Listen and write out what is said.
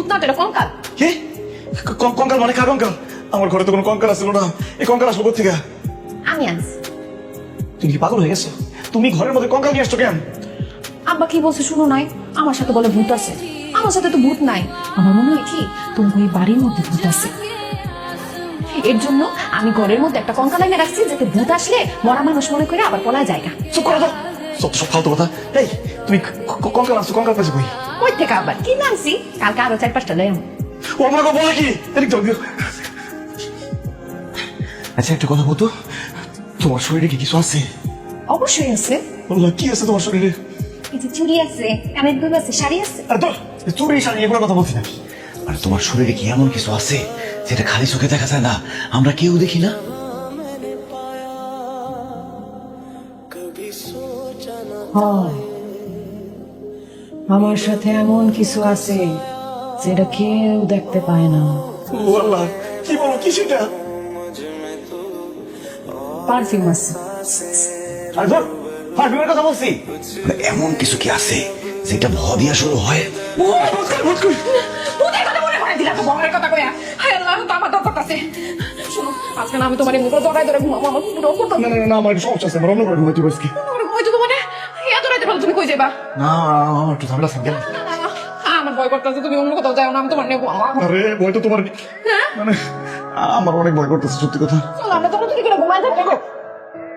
না, এটা কঙ্কাল। কি কঙ্কাল মানে কার কঙ্কাল? আমার ঘরে তো কোনো কঙ্কাল আসছিল না, এই কঙ্কাল আসলো কোথা থেকে? আমি আনছি। তুমি কি পাগল হয়ে গেছো? তুমি ঘরের মধ্যে কঙ্কাল নিয়ে আসছো কেন? আব্বা কি বলছে শুনো নাই? আমার সাথে বলে ভূত আছে। আমার সাথে তো ভূত নাই। আমার মনে হয় কি তুমি ওই বাড়ির মধ্যে ভূত আছে, এর জন্য আমি ঘরের মধ্যে একটা কঙ্কাল এনে রাখছি, যাতে ভূত আসলে মরা মানুষ মনে করে আবার পলায় জায়গা। চুপ করো তো, সব ফালতু কথা। এই তুমি কঙ্কাল আসছো, কঙ্কাল পাইছো কই? কই থেকে আবার কি নামছি? কালকে আরো 4-5টা লয় আমি। ও আমার গো, বলে কি? এদিক যাও, দিও। আচ্ছা একটা কথা বলতো, তোমার শরীরে কি কিছু আছে? অবশ্যই আছে। বললো কি আছে তোমার শরীরে? এই যে চুড়ি আছে, কানের দুল আছে, শাড়ি আছে। আরে তোর চুরি শাড়ি এগুলোর কথা বলছি না। আর তোমার শরীরে কি এমন কিছু আছে যেটা খালি চোখে দেখা যায় না, আমরা কেউ দেখি না? আমার সাথে এমন কিছু আছে যেটা কেউ দেখতে পায় না। ও আল্লাহ, কি বলো, কি সেটা? পারফিউম আছে। আরে ধর, পারফিউমের কথা বলছি। মানে এমন কিছু কি আছে যেটা ভ দিয়া শুরু হয়? ভূতের কথা মনে করে দিলা তো, ভয়ের কথা কইয়া। হায় আল্লাহ, তো আমার ডর করতেছে। শুনো, আজকে না আমি তোমার এই মুখে জড়াই ধরে ঘুমাবো, আমার পুরো করতাম। না না না, আমার একটু সমস্যা আছে, আমার অন্য করে ঘুমাইতে বসকি। হয়তো তো মানে এত রাতে বলো তুমি কই যাবা? না, আমার একটু ঝামেলা আছে। গেল। আমার ভয় করতেছে, তুমি অন্য কোথাও যাও না, আমি তোমার নেবো। আরে ভয় তো তোমার, হ্যাঁ, মানে আমার অনেক ভয় করতেছে, সত্যি কথা। চলো আমরা তোমার করে ঘুমাই যাবো।